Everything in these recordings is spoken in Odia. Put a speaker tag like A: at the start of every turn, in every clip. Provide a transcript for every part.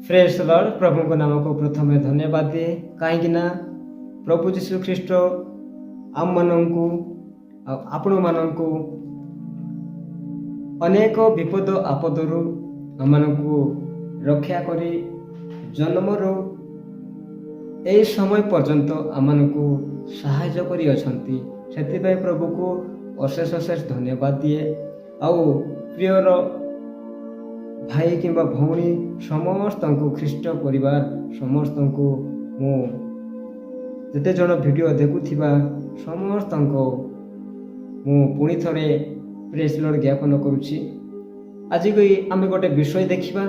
A: Praise the Lord. प्रभु को नाम को प्रथम धन्यवाद दिए कहीं प्रभु जीशु ख्रीष्ट आम मानू आपण मानू अनेक विपद आपदरू आम रक्षा करी जन्मरू यही समय पर्यंत आम साहाय्य करी अछंती। सेतिबाई प्रभु को अशेष अशेष धन्यवाद दिए। आउ प्रियर भाई किंबा भौणी समस्त ख्रीष्ट परिवार समस्त मु जेते जन वीडियो देखुथिबा समस्त मु पुणी थरे प्रेज लॉर्ड ज्ञापन करुछि। आज आमे गोटे विषय देखिबा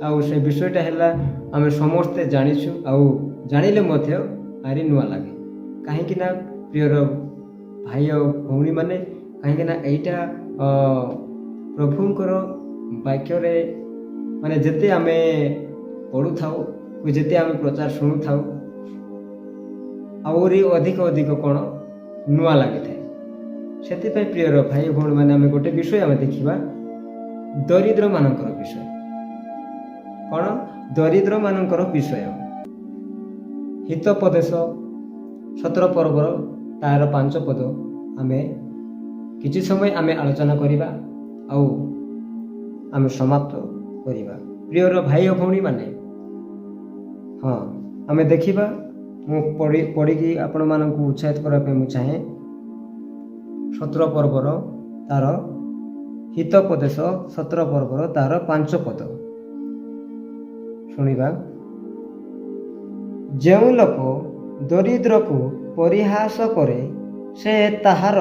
A: आउ से विषयटा हैला आमे समस्ते जानिछु आउ जानिले मध्य आरी नुआ लागे काहेकि ना प्रियर भाई और भौणी माने काहेकि ना एइटा प्रभुंकर वाक्य रे माने जेते आमे पढ़ु थाउ जेते आमे प्रचार शुणु थाउ आउरी अधिक अधिक कोन नुआ लागि थाए। सेति पे प्रियर भाई भौणी माने आमे गोटे विषय आमे देखिबा दरिद्र मानकर विषय। कोन दरिद्र मानकर विषय हितोपदेश 17 पर्वर तार 5 पद आमे किछि समय आमे आलोचना करिबा आउ आमे समाप्त करिबा। प्रियर भाई और भौणी माने हाँ आमे देखिबा मु पढ़ी आपण मानकु उत्साहित करा पे मु चाहे 17 पर्वर तार हितोपदेश 17 पर्वर तार 5 पद शुणिबा। जेउ लोक दरिद्र को परिहास करे से ताहार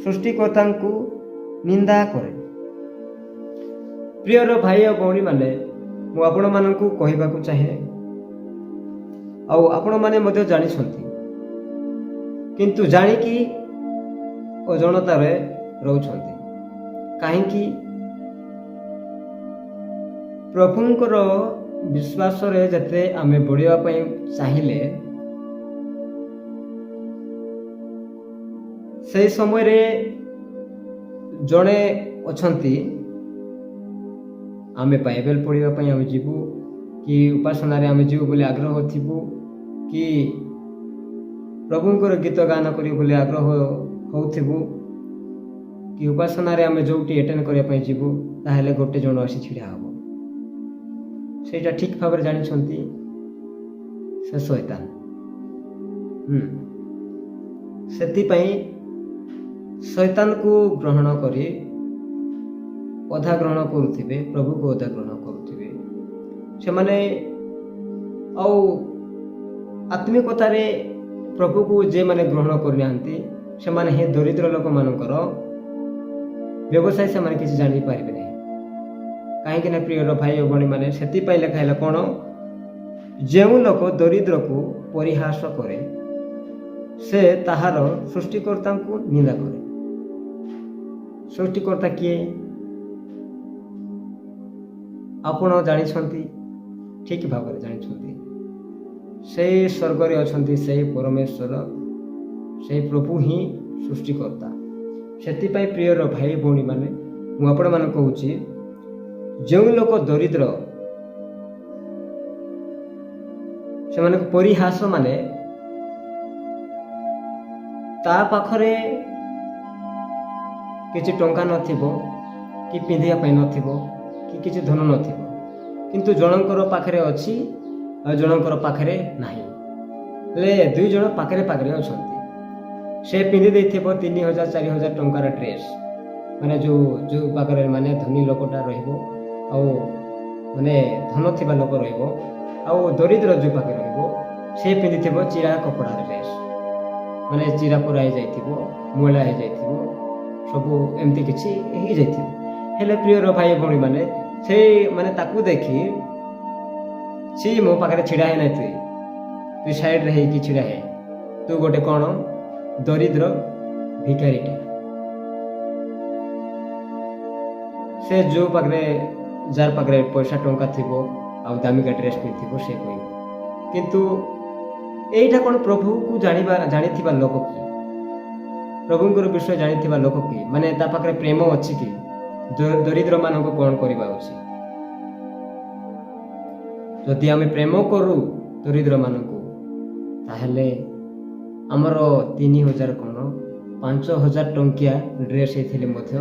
A: सृष्टिकर्ता को निंदा करे। प्रियर भाई और भौणी माने मु आपण मानकु कहिबाकु चाहे आउ आपण माने मध्य जानि छथि किंतु जानि कि अजनता रे रहउ छथि काहे कि प्रभुंकर विश्वास रे जते आमे बढ़िया पई चाहिले से समय रे जड़े अछंती आमे बाइबल पढ़िया पई आमे जीवु कि उपासना रे आमे जीवु बोले आग्रह थिबु कि प्रभुंकर गीत गान करी बोले आग्रह होथिबु कि उपासना रे आमे जोटी अटेंड करिया पई जीवु ताहेले गोटे जण आसी छिड़ा हबो सेटा ठीक भाव रे जानि छंती से शैतान सेति पई शैतान को ग्रहण करी अधा ग्रहण करुथिबे प्रभु को अधा ग्रहण करुथिबे से माने औ आत्मिकता रे प्रभु को जे माने ग्रहण करनांती से माने हे दरिद्र लोक मानकर व्यवसाय से माने किसी जानि पारिबे नै काहे ना प्रियर भाई और भौणी माने सेति पई लेखाइला कोन जेउ लोक दरिद्र को परिहास करे से ताहार सृष्टिकर्ता को निंदा करे। सृष्टिकर्ता किए आपण जानि छंती ठीक भाव रे जानि छंती से स्वर्ग रे अछंती से परमेश्वर से प्रभु ही सृष्टिकर्ता। सेति पई प्रियर भाई भौणी माने मु आपण मान कहूची जो लोक दरिद्र से माने परिहास माने ता पाखरे किछि टंका नथिबो कि पिंधिया पई नथिबो कि किछि धन नथिबो किंतु जनकर पाखरे अछि आ जनकर पाखरे नाही ले दुई जण पाखरे पाखरे अछंती से पिंधि दैथिबो 3000 4000 टंकार ड्रेस माने जो जो पाखरे माने धनी लोकटा रहइबो आउ माने धन थिबा लोक रहइबो आउ दरिद्र जो पाखरे रहइबो से पिंधिथिबो चिरा कपड़ा ड्रेस माने चिरा पुराई जाइथिबो मोला हे जाइथिबो सबु एमती किछि ही जाइथिबो। हेले प्रियर भाई भौणी माने से माने ताकू देखि सी मो पाखरे छिड़ा है नै तु साइड रे कि छिड़ा है तू गोटे कोन दरिद्र भिखारीटा से जो पाखरे जार पाखरे पैसा टंका थिबो आ दामिका ड्रेस पिंथिबो से कहबो किंतु एइटा कोन प्रभु को जानिथिबा लोक की प्रभुंकर विषय जानिथिबा लोक की माने ता पाखरे प्रेम अछि कि दरिद्र मानक कोन करबा अछि ଯଦି ଆମେ ପ୍ରେମ କରୁ ଦରିଦ୍ରମାନଙ୍କୁ, ତାହେଲେ ଆମର 3,000 କ'ଣ 5,000 ଟଙ୍କିଆ ଡ୍ରେସ୍ ହେଇଥିଲେ ମଧ୍ୟ,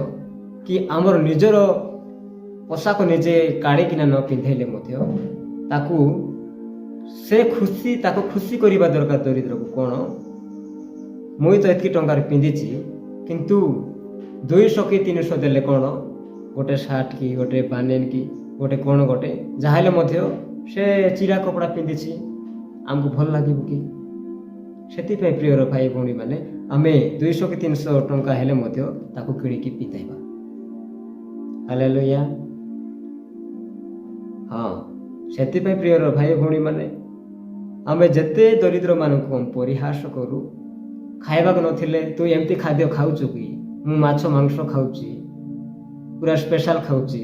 A: କି ଆମର ନିଜର ପୋଷାକ ନିଜେ କାଢ଼ିକିନା ନ ପିନ୍ଧେଇଲେ ମଧ୍ୟ ତାକୁ ଖୁସି କରିବା ଦରକାର। ଦରିଦ୍ରକୁ କ'ଣ, ମୁଇଁ ତ ଏତିକି ଟଙ୍କାରେ ପିନ୍ଧିଛି, କିନ୍ତୁ 200 କି 300 ଦେଲେ କ'ଣ ଗୋଟେ ସାର୍ଟ କି ଗୋଟେ ବାନିୟନ କି ଗୋଟେ କ'ଣ ଗୋଟେ ଯାହା ହେଲେ ମଧ୍ୟ ସେ ଚିରା କପଡ଼ା ପିନ୍ଧିଛି, ଆମକୁ ଭଲ ଲାଗିବ କି? ସେଥିପାଇଁ ପ୍ରିୟର ଭାଇ ଭଉଣୀମାନେ, ଆମେ 200 କି 300 ଟଙ୍କା ହେଲେ ମଧ୍ୟ ତାକୁ କିଣିକି ପିନ୍ଧାଇବା। ହାଲେଲୁୟା। ହଁ, ସେଥିପାଇଁ ପ୍ରିୟର ଭାଇ ଭଉଣୀମାନେ, ଆମେ ଯେତେ ଦରିଦ୍ରମାନଙ୍କୁ ପରିହାସ କରୁ, ଖାଇବାକୁ ନଥିଲେ ତୁ ଏମିତି ଖାଦ୍ୟ ଖାଉଛୁ କି, ମୁଁ ମାଛ ମାଂସ ଖାଉଛି, ପୁରା ସ୍ପେଶାଲ ଖାଉଛି,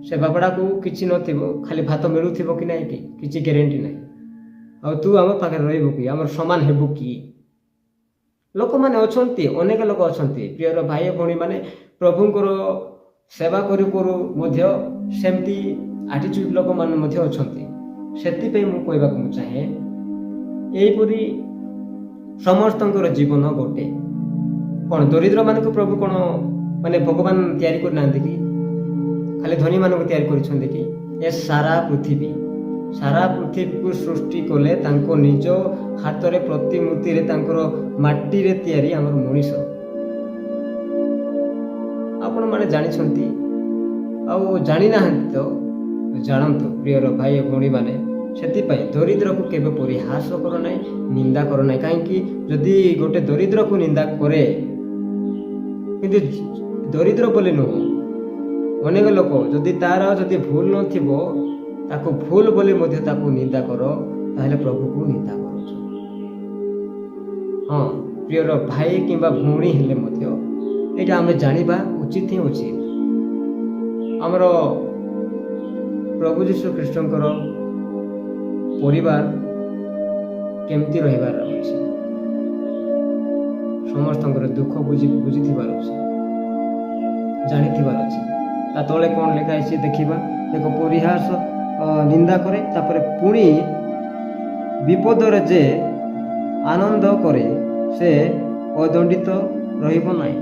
A: ସେ ବାପଡ଼ାକୁ କିଛି ନଥିବ, ଖାଲି ଭାତ ମିଳୁଥିବ କି ନାହିଁ କି କିଛି ଗ୍ୟାରେଣ୍ଟି ନାହିଁ। ଆଉ ତୁ ଆମ ପାଖରେ ରହିବୁ କି, ଆମର ସମାନ ହେବୁ କି? ଲୋକମାନେ ଅଛନ୍ତି, ଅନେକ ଲୋକ ଅଛନ୍ତି ପ୍ରିୟର ଭାଇ ଭଉଣୀମାନେ, ପ୍ରଭୁଙ୍କର ସେବା କରୁ କରୁ ମଧ୍ୟ ସେମିତି ଆଟିଚ୍ୟୁଡ୍ ଲୋକମାନେ ମଧ୍ୟ ଅଛନ୍ତି। ସେଥିପାଇଁ ମୁଁ କହିବାକୁ ଚାହେଁ, ଏହିପରି ସମସ୍ତଙ୍କର ଜୀବନ ଗୋଟେ। କ'ଣ ଦରିଦ୍ରମାନଙ୍କୁ ପ୍ରଭୁ କ'ଣ ମାନେ ଭଗବାନ ତିଆରି କରିନାହାନ୍ତି କି? ଖାଲି ଧନୀମାନଙ୍କୁ ତିଆରି କରିଛନ୍ତି କି? ଏ ସାରା ପୃଥିବୀକୁ ସୃଷ୍ଟି କଲେ ତାଙ୍କ ନିଜ ହାତରେ ପ୍ରତିମୂର୍ତ୍ତିରେ, ତାଙ୍କର ମାଟିରେ ତିଆରି ଆମର ମଣିଷ। ଆପଣମାନେ ଜାଣିଛନ୍ତି, ଆଉ ଜାଣିନାହାନ୍ତି ତ ଜାଣନ୍ତୁ ପ୍ରିୟର ଭାଇ ଭଉଣୀମାନେ। ସେଥିପାଇଁ ଦରିଦ୍ରକୁ କେବେ ପରିହାସ କର ନାହିଁ, ନିନ୍ଦା କର ନାହିଁ। କାହିଁକି, ଯଦି ଗୋଟେ ଦରିଦ୍ରକୁ ନିନ୍ଦା କରେ, କିନ୍ତୁ ଦରିଦ୍ର ବୋଲି ନୁହଁ, ଅନେକ ଲୋକ ଯଦି ତାର ଭୁଲ ନଥିବ, ତାକୁ ଭୁଲ ବୋଲି ମଧ୍ୟ ତାକୁ ନିନ୍ଦା କର, ତାହେଲେ ପ୍ରଭୁକୁ ନିନ୍ଦା କରୁଛ। ହଁ, ପ୍ରିୟର ଭାଇ କିମ୍ବା ଭଉଣୀ ହେଲେ ମଧ୍ୟ ଏଇଟା ଆମେ ଜାଣିବା ଉଚିତ ହିଁ ଉଚିତ। ଆମର ପ୍ରଭୁ ଯୀଶୁ ଖ୍ରୀଷ୍ଟଙ୍କର ପରିବାର କେମିତି ରହିବାର ଅଛି, ସମସ୍ତଙ୍କର ଦୁଃଖ ବୁଝିଥିବାର ଅଛି, ଜାଣିଥିବାର ଅଛି। ତା ତଳେ କ'ଣ ଲେଖା ହେଇଛି ଦେଖିବା। ଦେଖ, ପରିହାସ ନିନ୍ଦା କରେ, ତାପରେ ପୁଣି ବିପଦରେ ଯେ ଆନନ୍ଦ କରେ ସେ ଅଦଣ୍ଡିତ ରହିବ ନାହିଁ।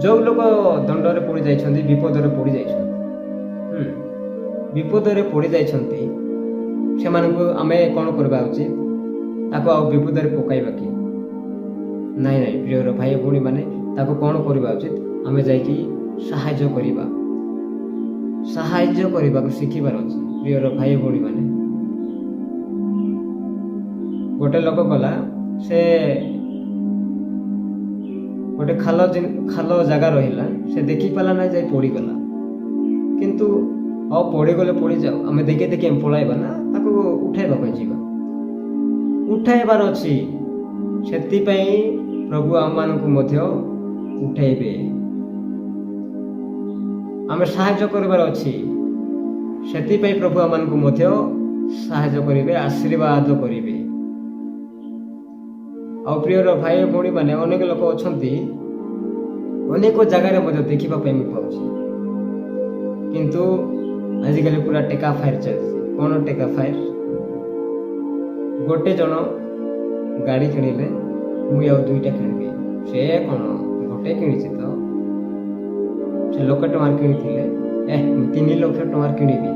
A: ଯେଉଁ ଲୋକ ଦଣ୍ଡରେ ପଡ଼ିଯାଇଛନ୍ତି, ବିପଦରେ ପଡ଼ିଯାଇଛନ୍ତି, ସେମାନଙ୍କୁ ଆମେ କ'ଣ କରିବା ଉଚିତ? ତାକୁ ଆଉ ବିପଦରେ ପକାଇବା କି? ନାଇଁ ପ୍ରିୟର ଭାଇ ଭଉଣୀମାନେ, ତାକୁ କ'ଣ କରିବା ଉଚିତ? ଆମେ ଯାଇକି ସାହାଯ୍ୟ କରିବାକୁ ଶିଖିବାର ଅଛି ପ୍ରିୟର ଭାଇ ଭଉଣୀମାନେ। ଗୋଟେ ଲୋକ ଗଲା, ସେ ଗୋଟେ ଖାଲ ଜାଗା ରହିଲା, ସେ ଦେଖିପାରିଲା ନାହିଁ, ଯାଇ ପଡ଼ିଗଲା। କିନ୍ତୁ ଆଉ ପଡ଼ିଗଲେ ପଡ଼ିଯାଉ, ଆମେ ଦେଖି ଆମେ ପଳାଇବା ନା, ତାକୁ ଉଠାଇବା ପାଇଁ ଯିବା, ଉଠାଇବାର ଅଛି। ସେଥିପାଇଁ ପ୍ରଭୁ ଆମମାନଙ୍କୁ ମଧ୍ୟ ଉଠାଇବେ। ଆମେ ସାହାଯ୍ୟ କରିବାର ଅଛି, ସେଥିପାଇଁ ପ୍ରଭୁ ଆମମାନଙ୍କୁ ମଧ୍ୟ ସାହାଯ୍ୟ କରିବେ, ଆଶୀର୍ବାଦ କରିବେ। ଆଉ ପ୍ରିୟର ଭାଇ ଭଉଣୀମାନେ, ଅନେକ ଲୋକ ଅଛନ୍ତି, ଅନେକ ଜାଗାରେ ମଧ୍ୟ ଦେଖିବା ପାଇଁ ମୁଁ ପାଉଛି, କିନ୍ତୁ ଆଜିକାଲି ପୁରା ଟେକା ଫାୟାର ଚାଲିଛି। କ'ଣ ଟେକା ଫାୟାର? ଗୋଟେ ଜଣ ଗାଡ଼ି କିଣିଲେ, ମୁଁ ଆଉ 2ଟା କିଣିବି। ସେ କ'ଣ ଗୋଟେ କିଣିଛି ତ, ସେ 1,00,000 ଟଙ୍କାର କିଣିଥିଲେ, ମୁଁ 3,00,000 ଟଙ୍କାର କିଣିବି।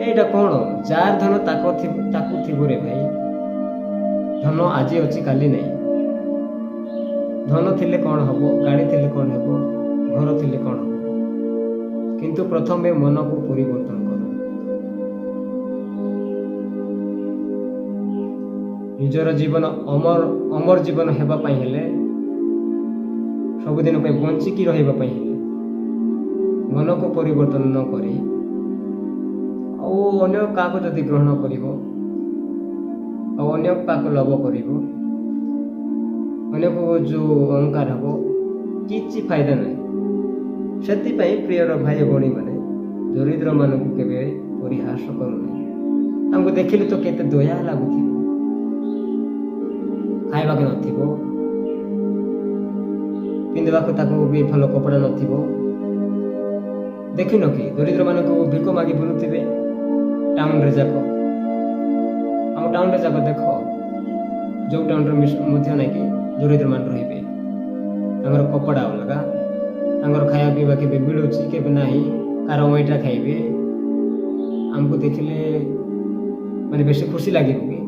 A: ଏଇଟା କ'ଣ? ଯାର ଧନ ତାକୁ ଥିବ ରେ ଭାଇ। ଧନ ଆଜି ଅଛି, କାଲି ନାହିଁ। ଧନ ଥିଲେ କ'ଣ ହବ, ଗାଡ଼ି ଥିଲେ କ'ଣ ହେବ, ଘର ଥିଲେ କ'ଣ ହବ? କିନ୍ତୁ ପ୍ରଥମେ ମନକୁ ପରିବର୍ତ୍ତନ କର। ନିଜର ଜୀବନ ଅମର ଜୀବନ ହେବା ପାଇଁ ହେଲେ, ସବୁଦିନ ପାଇଁ ବଞ୍ଚିକି ରହିବା ପାଇଁ ହେଲେ, ମନକୁ ପରିବର୍ତ୍ତନ ନ କରି ଆଉ ଅନ୍ୟ କାହାକୁ ଯଦି ଗ୍ରହଣ କରିବ, ଆଉ ଅନ୍ୟ କାହାକୁ ଲୋଭ କରିବ, ଅନ୍ୟକୁ ଯେଉଁ ଅହଙ୍କାର ହେବ, କିଛି ଫାଇଦା ନାହିଁ। ସେଥିପାଇଁ ପ୍ରିୟର ଭାଇ ଭଉଣୀମାନେ, ଦରିଦ୍ରମାନଙ୍କୁ କେବେ ପରିହାସ କରୁନାହିଁ। ତାଙ୍କୁ ଦେଖିଲେ ତ କେତେ ଦୟା ଲାଗୁଥିବ, ଖାଇବାକୁ ନଥିବ, ପିନ୍ଧିବାକୁ ତାକୁ ବି ଭଲ କପଡ଼ା ନଥିବ, ଦେଖିନ କି ଦରିଦ୍ରମାନଙ୍କୁ ଭିକ ମାଗି ବୁଲୁଥିବେ ଟାଉନରେ ଯାକ। ଆମ ଟାଉନରେ ଯାକ ଦେଖ, ଯେଉଁ ଟାଉନରେ ମଧ୍ୟ ନାହିଁ କି ଦରିଦ୍ରମାନେ ରହିବେ। ତାଙ୍କର କପଡ଼ା ଅଲଗା, ତାଙ୍କର ଖାଇବା ପିଇବା କେବେ ମିଳୁଛି କେବେ ନାହିଁ, କାହାର ଅଇଁଠା ଖାଇବେ। ଆମକୁ ଦେଖିଲେ ମାନେ ବେଶୀ ଖୁସି ଲାଗିବ କି?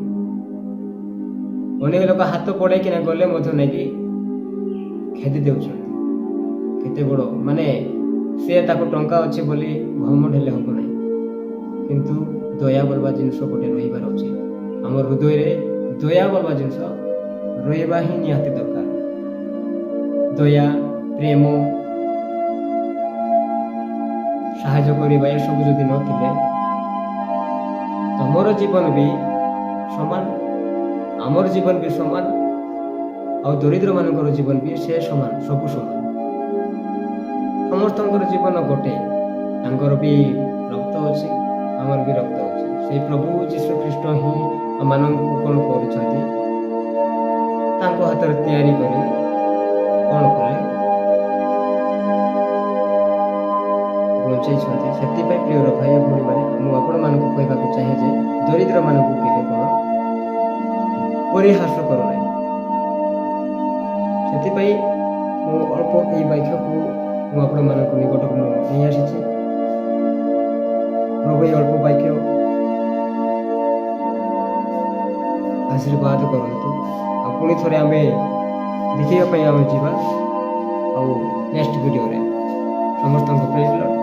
A: ଅନେକ ଲୋକ ହାତ ବଢ଼େଇକିନା ଗଲେ ମଧ୍ୟ ନାଇକି ଖେଦି ଦେଉଛନ୍ତି। କେତେ ବଡ଼ ମାନେ ସେ ତାକୁ ଟଙ୍କା ଅଛି ବୋଲି ଘମଣ୍ଡ ହେଲେ ହବ ନାହିଁ, କିନ୍ତୁ ଦୟା ବୋଲବା ଜିନିଷ ଗୋଟେ ରହିବାର ଅଛି। ଆମ ହୃଦୟରେ ଦୟା ବୋଲବା ଜିନିଷ ରହିବା ହିଁ ନିହାତି ଦରକାର। ଦୟା, ପ୍ରେମ, ସାହାଯ୍ୟ କରିବା ଏସବୁ ଯଦି ନଥିଲେ ତମର ଜୀବନ ବି ସମାନ, ଆମର ଜୀବନ ବି ସମାନ, ଆଉ ଦରିଦ୍ରମାନଙ୍କର ଜୀବନ ବି ସେ ସମାନ, ସବୁ ସମାନ। ସମସ୍ତଙ୍କର ଜୀବନ ଗୋଟେ, ତାଙ୍କର ବି ରକ୍ତ ଅଛି, ଆମର ବି ରକ୍ତ ଅଛି। ସେଇ ପ୍ରଭୁ ଯୀଶୁ ଖ୍ରୀଷ୍ଟ ହିଁ ଆମମାନଙ୍କୁ କ'ଣ କରୁଛନ୍ତି, ତାଙ୍କ ହାତରେ ତିଆରି କରି କ'ଣ କଲେ, ବଞ୍ଚେଇଛନ୍ତି। ସେଥିପାଇଁ ପ୍ରିୟର ଭାଇ ଭଉଣୀମାନେ, ମୁଁ ଆପଣମାନଙ୍କୁ କହିବାକୁ ଚାହେଁ ଯେ ଦରିଦ୍ରମାନଙ୍କୁ କେବେ କ'ଣ ପରିହାସ କର ନାହିଁ। ସେଥିପାଇଁ ମୁଁ ଅଳ୍ପ ଏଇ ବାକ୍ୟକୁ ମୁଁ ଆପଣମାନଙ୍କ ନିକଟକୁ ମୁଁ ନେଇ ଆସିଛି। ପ୍ରଭୁ ଏଇ ଅଳ୍ପ ବାକ୍ୟ ଆଶୀର୍ବାଦ କରନ୍ତୁ। ଆଉ ପୁଣି ଥରେ ଆମେ ଦେଖିବା ପାଇଁ ଆମେ ଯିବା ଆଉ ନେକ୍ସଟ ଭିଡ଼ିଓରେ। ସମସ୍ତଙ୍କୁ ପ୍ରେଜ୍ ଲର୍ଡ।